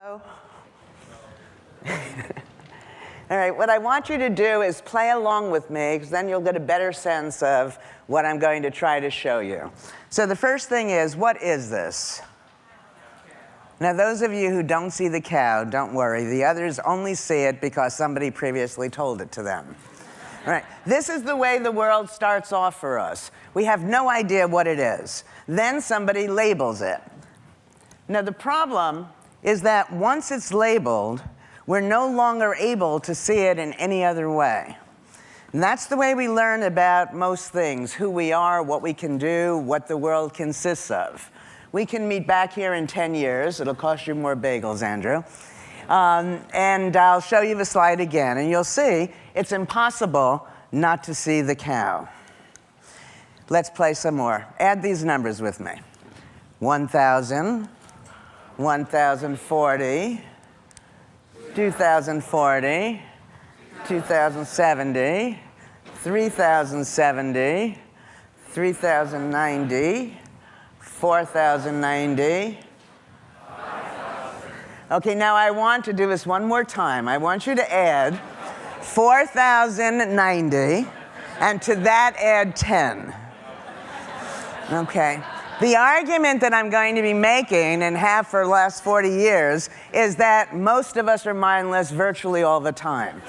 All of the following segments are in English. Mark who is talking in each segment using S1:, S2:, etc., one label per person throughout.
S1: All right, what I want you to do is play along with me, because then you'll get a better sense of what I'm going to try to show you. So the first thing is, what is this? Now, those of you who don't see the cow, don't worry. The others only see it because somebody previously told it to them. All right, this is the way the world starts off for us. We have no idea what it is. Then somebody labels it. Now, the problem is that once it's labeled, we're no longer able to see it in any other way. And that's the way we learn about most things, who we are, what we can do, what the world consists of. We can meet back here in 10 years. It'll cost you more bagels, Andrew. And I'll show you the slide again, and you'll see it's impossible not to see the cow. Let's play some more. Add these numbers with me. 1,000, 1,040, 2,040, 2,070, 3,070, 3,090, 4,090. Okay, now I want to do this one more time. I want you to add 4,090, and to that add 10. Okay. The argument that I'm going to be making, and have for the last 40 years, is that most of us are mindless virtually all the time.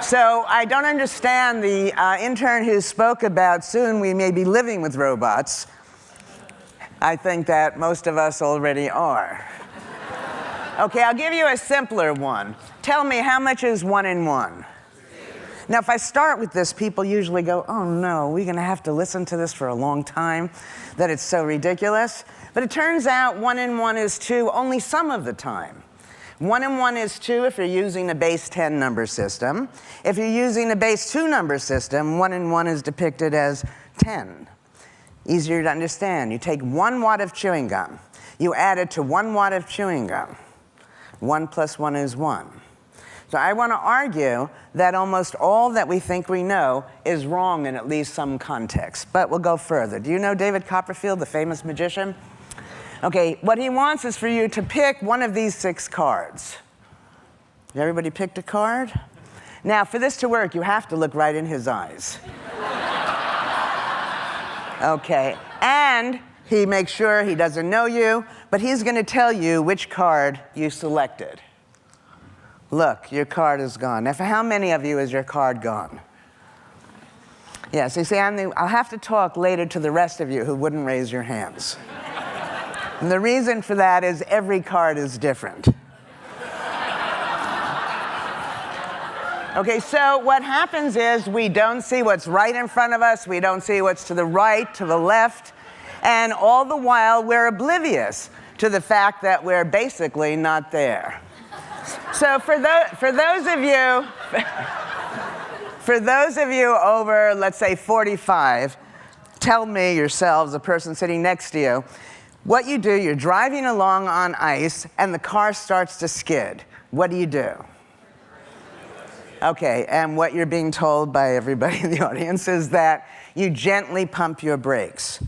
S1: So I don't understand the intern who spoke about soon we may be living with robots. I think that most of us already are. Okay, I'll give you a simpler one. Tell me, how much is 1 and 1? Now, if I start with this, people usually go, oh no, we're going to have to listen to this for a long time, that it's so ridiculous. But it turns out 1 and 1 is 2 only some of the time. 1 and 1 is 2 if you're using a base 10 number system. If you're using a base 2 number system, 1 and 1 is depicted as 10. Easier to understand. You take 1 watt of chewing gum. You add it to 1 watt of chewing gum. 1 plus 1 is 1. So I want to argue that almost all that we think we know is wrong in at least some context. But we'll go further. Do you know David Copperfield, the famous magician? Okay, what he wants is for you to pick one of these 6 cards. Everybody picked a card? Now, for this to work, you have to look right in his eyes. Okay, and he makes sure he doesn't know you, but he's going to tell you which card you selected. Look, your card is gone. Now, for how many of you is your card gone? Yes, you see, I'll have to talk later to the rest of you who wouldn't raise your hands. And the reason for that is every card is different. Okay, so what happens is we don't see what's right in front of us, we don't see what's to the right, to the left, and all the while we're oblivious to the fact that we're basically not there. So for those of you over, let's say, 45, tell me yourselves, the person sitting next to you, what you do, you're driving along on ice and the car starts to skid. What do you do? Okay, and what you're being told by everybody in the audience is that you gently pump your brakes.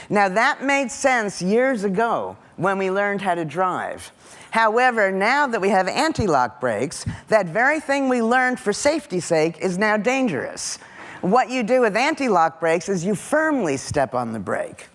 S1: Now, that made sense years ago when we learned how to drive. However, now that we have anti-lock brakes, that very thing we learned for safety's sake is now dangerous. What you do with anti-lock brakes is you firmly step on the brake.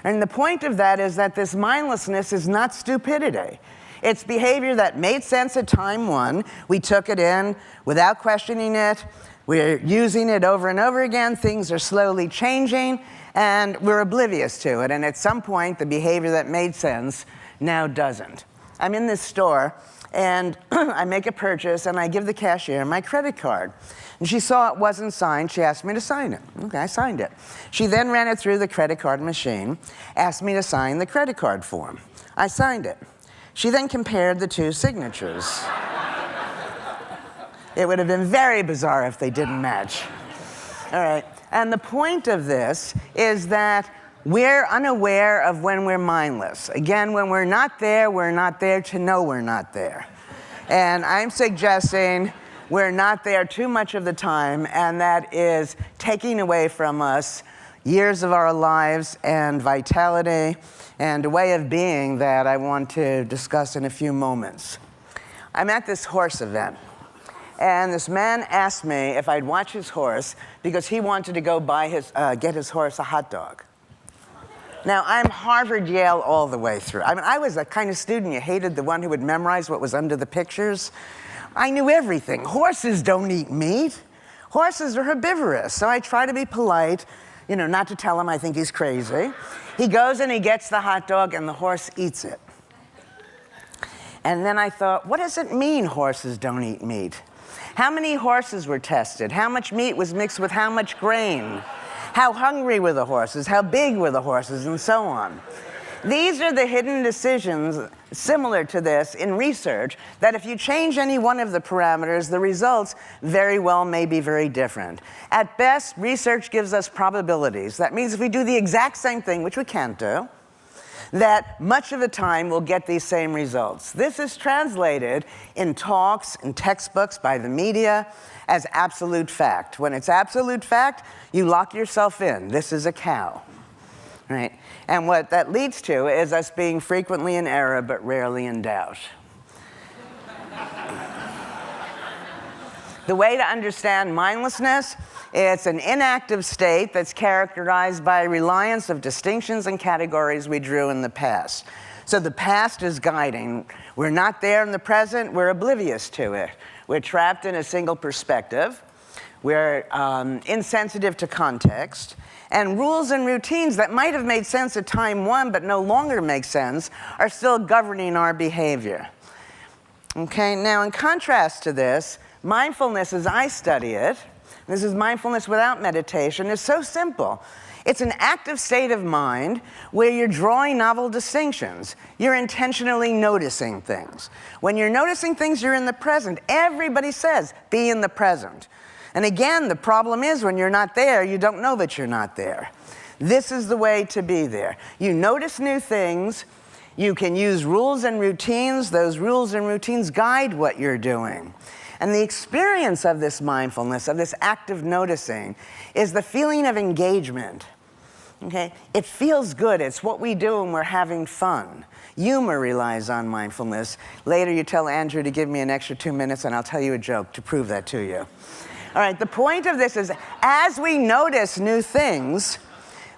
S1: And the point of that is that this mindlessness is not stupidity. It's behavior that made sense at time 1. We took it in without questioning it. We're using it over and over again. Things are slowly changing, and we're oblivious to it. And at some point, the behavior that made sense now doesn't. I'm in this store, and I make a purchase, and I give the cashier my credit card. And she saw it wasn't signed. She asked me to sign it. Okay, I signed it. She then ran it through the credit card machine, asked me to sign the credit card form. I signed it. She then compared the 2 signatures. It would have been very bizarre if they didn't match. All right, and the point of this is that we're unaware of when we're mindless. Again, when we're not there to know we're not there. And I'm suggesting we're not there too much of the time, and that is taking away from us years of our lives and vitality and a way of being that I want to discuss in a few moments. I'm at this horse event, and this man asked me if I'd watch his horse because he wanted to go get his horse a hot dog. Now, I'm Harvard, Yale all the way through. I mean, I was the kind of student you hated, the one who would memorize what was under the pictures. I knew everything. Horses don't eat meat. Horses are herbivorous. So I try to be polite, not to tell him I think he's crazy. He goes and he gets the hot dog, and the horse eats it. And then I thought, what does it mean horses don't eat meat? How many horses were tested? How much meat was mixed with how much grain? How hungry were the horses? How big were the horses? And so on. These are the hidden decisions similar to this in research that if you change any one of the parameters, the results very well may be very different. At best, research gives us probabilities. That means if we do the exact same thing, which we can't do, that much of the time we'll get these same results. This is translated in talks and textbooks by the media as absolute fact. When it's absolute fact, you lock yourself in. This is a cow, right? And what that leads to is us being frequently in error but rarely in doubt. The way to understand mindlessness, it's an inactive state that's characterized by reliance of distinctions and categories we drew in the past. So the past is guiding. We're not there in the present, we're oblivious to it. We're trapped in a single perspective. We're insensitive to context. And rules and routines that might have made sense at time one but no longer make sense are still governing our behavior. Okay, now in contrast to this, mindfulness as I study it, this is mindfulness without meditation, is so simple. It's an active state of mind where you're drawing novel distinctions. You're intentionally noticing things. When you're noticing things, you're in the present. Everybody says, be in the present. And again, the problem is when you're not there, you don't know that you're not there. This is the way to be there. You notice new things. You can use rules and routines. Those rules and routines guide what you're doing. And the experience of this mindfulness, of this active noticing, is the feeling of engagement. Okay? It feels good. It's what we do when we're having fun. Humor relies on mindfulness. Later you tell Andrew to give me an extra 2 minutes and I'll tell you a joke to prove that to you. All right, the point of this is as we notice new things,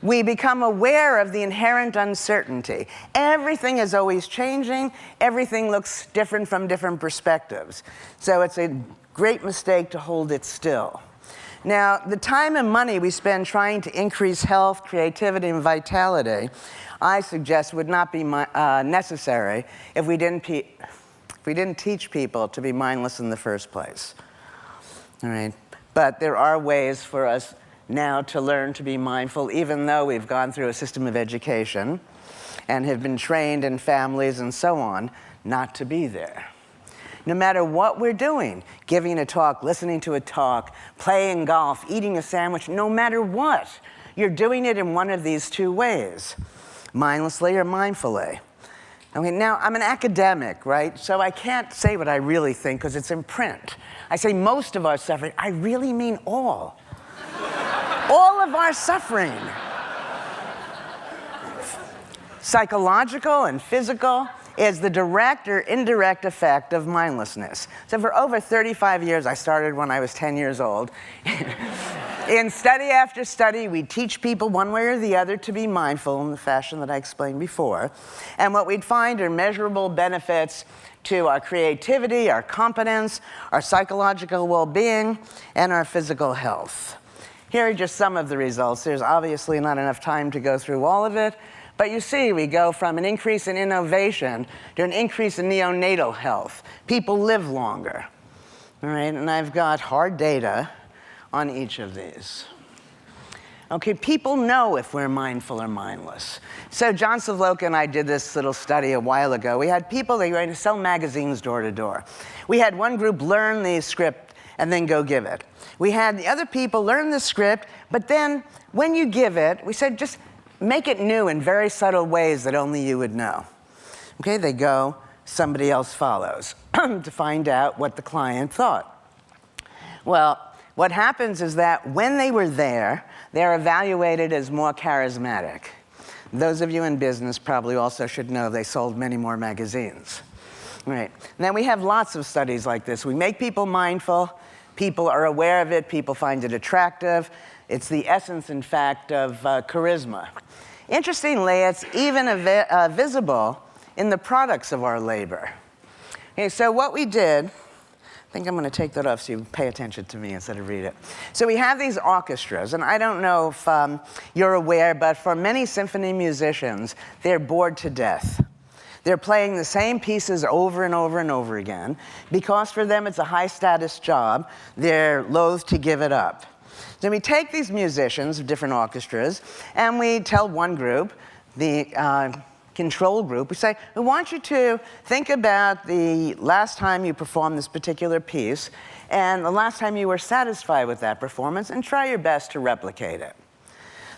S1: we become aware of the inherent uncertainty. Everything is always changing. Everything looks different from different perspectives. So it's a great mistake to hold it still. Now, the time and money we spend trying to increase health, creativity, and vitality, I suggest would not be necessary if we didn't teach people to be mindless in the first place. All right? But there are ways for us now to learn to be mindful, even though we've gone through a system of education and have been trained in families and so on not to be there. No matter what we're doing, giving a talk, listening to a talk, playing golf, eating a sandwich, no matter what, you're doing it in one of these two ways, mindlessly or mindfully. Okay, now, I'm an academic, right? So I can't say what I really think because it's in print. I say most of our suffering. I really mean all. All of our suffering. Psychological and physical is the direct or indirect effect of mindlessness. So for over 35 years, I started when I was 10 years old. In study after study, we teach people one way or the other to be mindful in the fashion that I explained before. And what we'd find are measurable benefits to our creativity, our competence, our psychological well-being, and our physical health. Here are just some of the results. There's obviously not enough time to go through all of it, but you see we go from an increase in innovation to an increase in neonatal health. People live longer, all right? And I've got hard data on each of these. Okay, people know if we're mindful or mindless. So John Savloka and I did this little study a while ago. We had people that were going to sell magazines door to door. We had one group learn the script and then go give it. We had the other people learn the script, but then when you give it, we said just make it new in very subtle ways that only you would know. Okay, they go, somebody else follows to find out what the client thought. Well, what happens is that when they were there, they're evaluated as more charismatic. Those of you in business probably also should know they sold many more magazines. Right. Now, we have lots of studies like this. We make people mindful, people are aware of it, people find it attractive. It's the essence, in fact, of charisma. Interestingly, it's even visible in the products of our labor. Okay, so what we did, I think I'm going to take that off so you pay attention to me instead of read it. So we have these orchestras, and I don't know if you're aware, but for many symphony musicians, they're bored to death. They're playing the same pieces over and over and over again. Because for them it's a high-status job, they're loath to give it up. So we take these musicians of different orchestras, and we tell one group, the control group, we say, we want you to think about the last time you performed this particular piece, and the last time you were satisfied with that performance, and try your best to replicate it.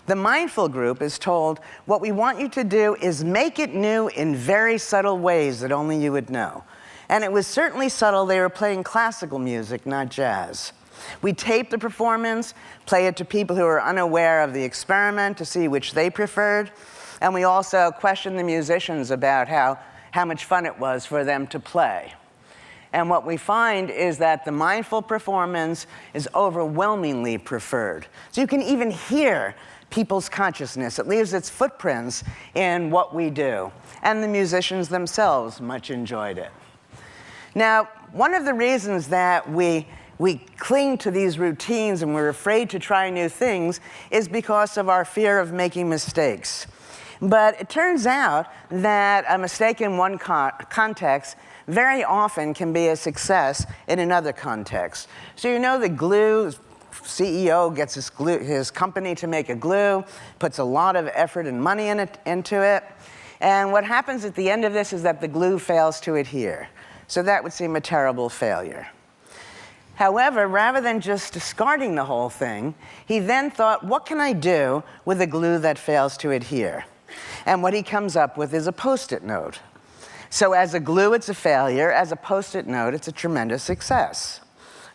S1: The mindful group is told, what we want you to do is make it new in very subtle ways that only you would know. And it was certainly subtle. They were playing classical music, not jazz. We tape the performance, play it to people who are unaware of the experiment to see which they preferred. And we also question the musicians about how much fun it was for them to play. And what we find is that the mindful performance is overwhelmingly preferred. So you can even hear people's consciousness. It leaves its footprints in what we do. And the musicians themselves much enjoyed it. Now, one of the reasons that we cling to these routines and we're afraid to try new things is because of our fear of making mistakes. But it turns out that a mistake in one context very often can be a success in another context. So you know the glue CEO gets his company to make a glue, puts a lot of effort and money into it, and what happens at the end of this is that the glue fails to adhere. So that would seem a terrible failure. However, rather than just discarding the whole thing, he then thought, what can I do with a glue that fails to adhere? And what he comes up with is a Post-it note. So as a glue, it's a failure. As a Post-it note, it's a tremendous success.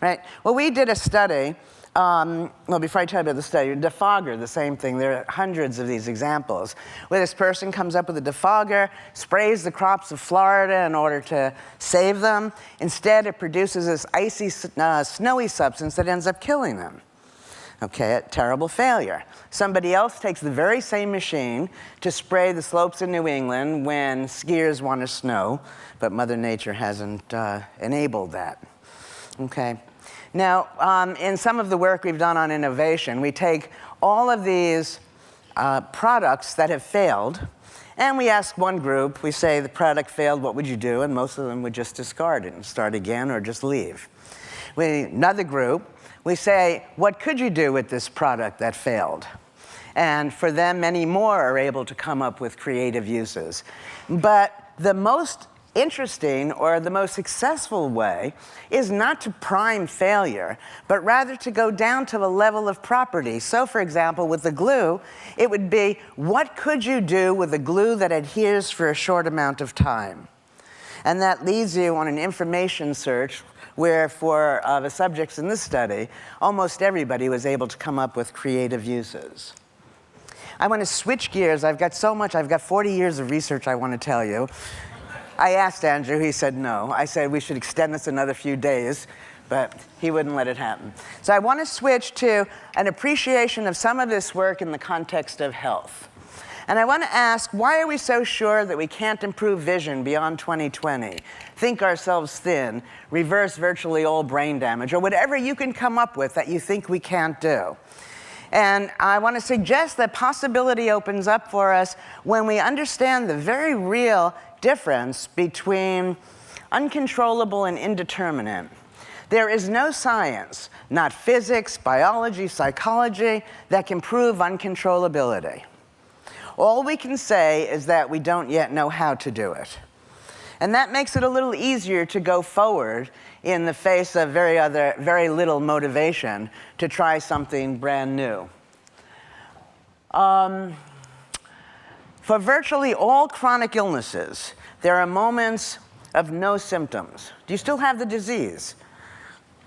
S1: Right? Well, we did a study. Well, before I tell you about the study, defogger, the same thing. There are hundreds of these examples where this person comes up with a defogger, sprays the crops of Florida in order to save them. Instead, it produces this icy, snowy substance that ends up killing them. Okay, a terrible failure. Somebody else takes the very same machine to spray the slopes of New England when skiers want to snow, but Mother Nature hasn't enabled that. Okay. Now, in some of the work we've done on innovation, we take all of these products that have failed, and we ask one group, we say, the product failed, what would you do? And most of them would just discard it and start again or just leave. Another group, we say, what could you do with this product that failed? And for them, many more are able to come up with creative uses. But the most interesting or the most successful way is not to prime failure, but rather to go down to the level of property. So, for example, with the glue, it would be, what could you do with a glue that adheres for a short amount of time? And that leads you on an information search where for the subjects in this study, almost everybody was able to come up with creative uses. I want to switch gears. I've got 40 years of research I want to tell you. I asked Andrew, he said no. I said we should extend this another few days, but he wouldn't let it happen. So I want to switch to an appreciation of some of this work in the context of health. And I want to ask, why are we so sure that we can't improve vision beyond 2020, think ourselves thin, reverse virtually all brain damage, or whatever you can come up with that you think we can't do? And I want to suggest that possibility opens up for us when we understand the very real difference between uncontrollable and indeterminate. There is no science, not physics, biology, psychology, that can prove uncontrollability. All we can say is that we don't yet know how to do it. And that makes it a little easier to go forward in the face of very little motivation to try something brand new. For virtually all chronic illnesses, there are moments of no symptoms. Do you still have the disease?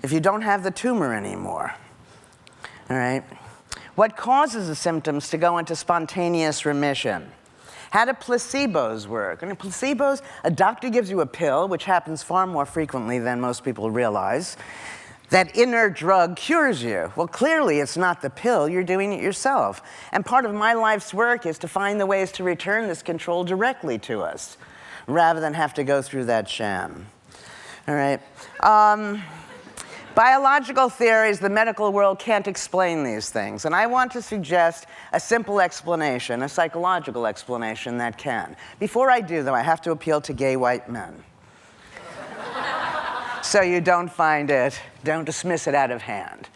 S1: If you don't have the tumor anymore, all right? What causes the symptoms to go into spontaneous remission? How do placebos work? And in placebos, a doctor gives you a pill, which happens far more frequently than most people realize. That inert drug cures you. Well, clearly it's not the pill, you're doing it yourself. And part of my life's work is to find the ways to return this control directly to us, rather than have to go through that sham. All right. Biological theories, the medical world can't explain these things. And I want to suggest a simple explanation, a psychological explanation that can. Before I do, though, I have to appeal to gay white men. So you don't dismiss it out of hand.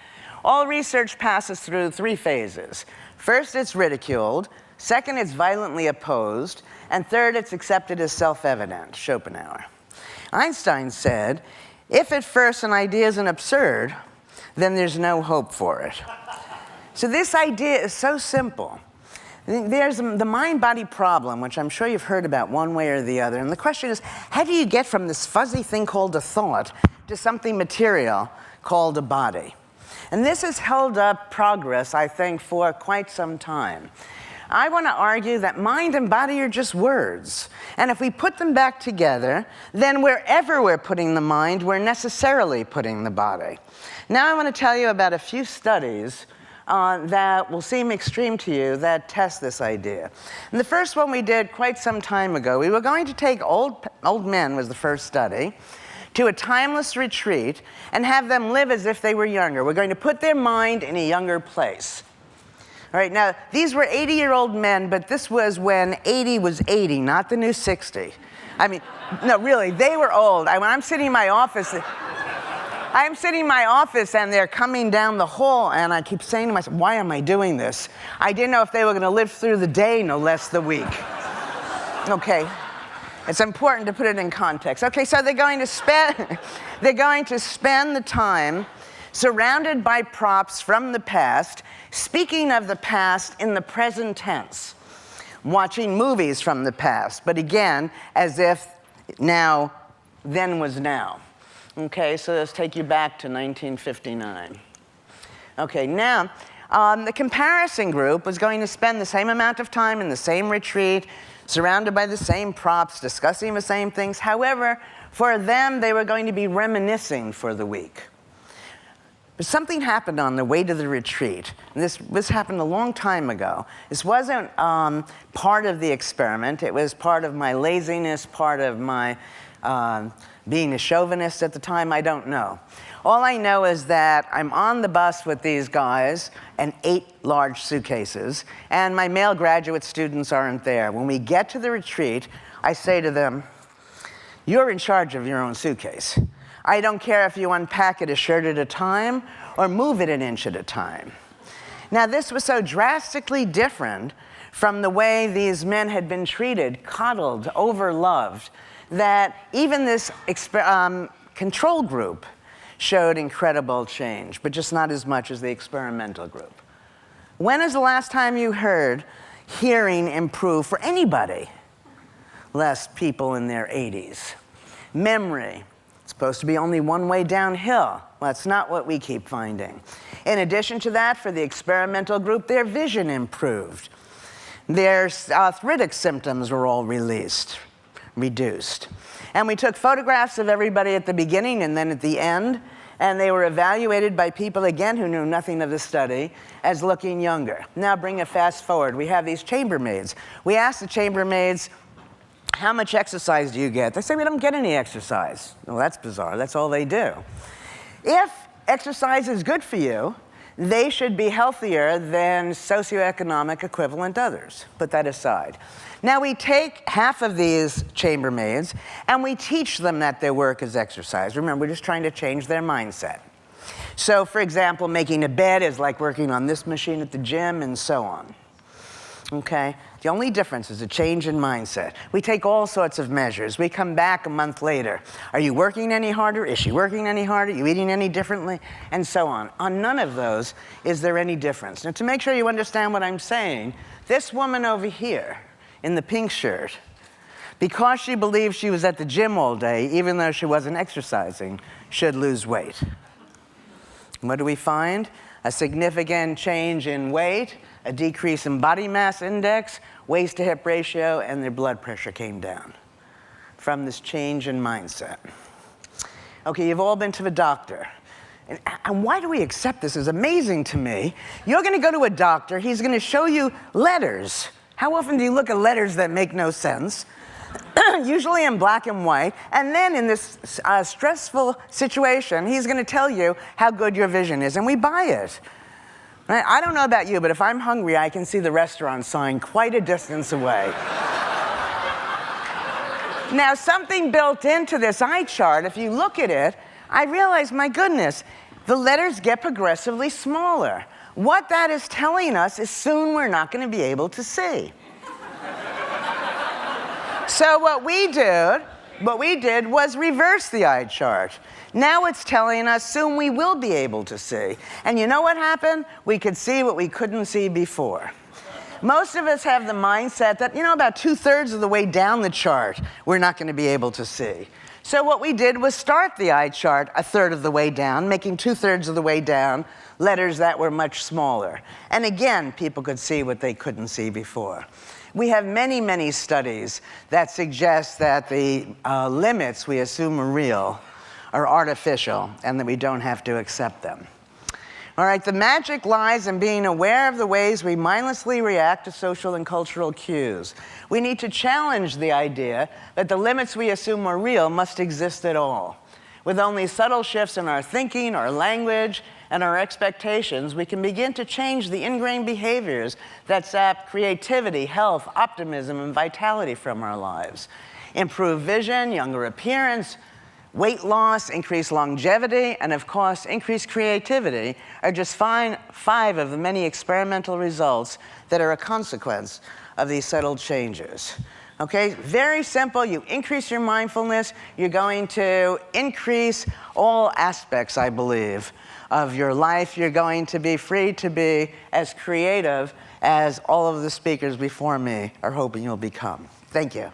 S1: All research passes through 3 phases. First, it's ridiculed. Second, it's violently opposed. And third, it's accepted as self-evident, Schopenhauer. Einstein said, if at first an idea isn't absurd, then there's no hope for it. So this idea is so simple. There's the mind-body problem, which I'm sure you've heard about one way or the other. And the question is, how do you get from this fuzzy thing called a thought to something material called a body? And this has held up progress, I think, for quite some time. I want to argue that mind and body are just words. And if we put them back together, then wherever we're putting the mind, we're necessarily putting the body. Now I want to tell you about a few studies that will seem extreme to you that test this idea. And the first one we did quite some time ago, we were going to take old men, was the first study, to a timeless retreat and have them live as if they were younger. We're going to put their mind in a younger place. All right, now, these were 80-year-old men, but this was when 80 was 80, not the new 60. I mean, no, really, they were old. When I'm sitting in my office, and they're coming down the hall, and I keep saying to myself, why am I doing this? I didn't know if they were going to live through the day, no less the week. Okay, it's important to put it in context. Okay, so they're going to spend the time surrounded by props from the past, speaking of the past in the present tense, watching movies from the past, but again, as if now, then was now. Okay, so let's take you back to 1959. Okay, now, the comparison group was going to spend the same amount of time in the same retreat, surrounded by the same props, discussing the same things. However, for them, they were going to be reminiscing for the week. But something happened on the way to the retreat. And this happened a long time ago. This wasn't part of the experiment. It was part of my laziness, part of my being a chauvinist at the time. I don't know. All I know is that I'm on the bus with these guys and 8 large suitcases, and my male graduate students aren't there. When we get to the retreat, I say to them, you're in charge of your own suitcase. I don't care if you unpack it a shirt at a time or move it an inch at a time. Now, this was so drastically different from the way these men had been treated, coddled, overloved, that even this control group showed incredible change, but just not as much as the experimental group. When is the last time you heard hearing improve for anybody, less people in their 80s? Memory. It's supposed to be only one way downhill. Well, that's not what we keep finding. In addition to that, for the experimental group, their vision improved. Their arthritic symptoms were all reduced. And we took photographs of everybody at the beginning and then at the end, and they were evaluated by people, again, who knew nothing of the study, as looking younger. Now bring it fast forward. We have these chambermaids. We asked the chambermaids, how much exercise do you get? They say, we don't get any exercise. Well, that's bizarre. That's all they do. If exercise is good for you, they should be healthier than socioeconomic equivalent others. Put that aside. Now we take half of these chambermaids and we teach them that their work is exercise. Remember, we're just trying to change their mindset. So, for example, making a bed is like working on this machine at the gym and so on. Okay? The only difference is a change in mindset. We take all sorts of measures. We come back a month later. Are you working any harder? Is she working any harder? Are you eating any differently? And so on. On none of those is there any difference. Now, to make sure you understand what I'm saying, this woman over here in the pink shirt, because she believed she was at the gym all day, even though she wasn't exercising, should lose weight. What do we find? a significant change in weight, a decrease in body mass index, waist to hip ratio, and their blood pressure came down from this change in mindset. Okay, you've all been to the doctor. And why do we accept this? It's amazing to me. You're going to go to a doctor, he's going to show you letters. How often do you look at letters that make no sense? Usually in black and white. And then in this stressful situation, he's going to tell you how good your vision is, and we buy it. Right? I don't know about you, but if I'm hungry, I can see the restaurant sign quite a distance away. Now, something built into this eye chart, if you look at it, I realize, my goodness, the letters get progressively smaller. What that is telling us is soon we're not going to be able to see. So what we did was reverse the eye chart. Now it's telling us soon we will be able to see. And you know what happened? We could see what we couldn't see before. Most of us have the mindset that, about 2/3 of the way down the chart, we're not going to be able to see. So what we did was start the eye chart 1/3 of the way down, making 2/3 of the way down letters that were much smaller. And again, people could see what they couldn't see before. We have many, many studies that suggest that the limits we assume are real are artificial and that we don't have to accept them. All right, the magic lies in being aware of the ways we mindlessly react to social and cultural cues. We need to challenge the idea that the limits we assume are real must exist at all. With only subtle shifts in our thinking, our language, and our expectations, we can begin to change the ingrained behaviors that sap creativity, health, optimism, and vitality from our lives. Improved vision, younger appearance, weight loss, increased longevity, and of course, increased creativity are just five of the many experimental results that are a consequence of these subtle changes. Okay, very simple. You increase your mindfulness, you're going to increase all aspects, I believe, of your life. You're going to be free to be as creative as all of the speakers before me are hoping you'll become. Thank you.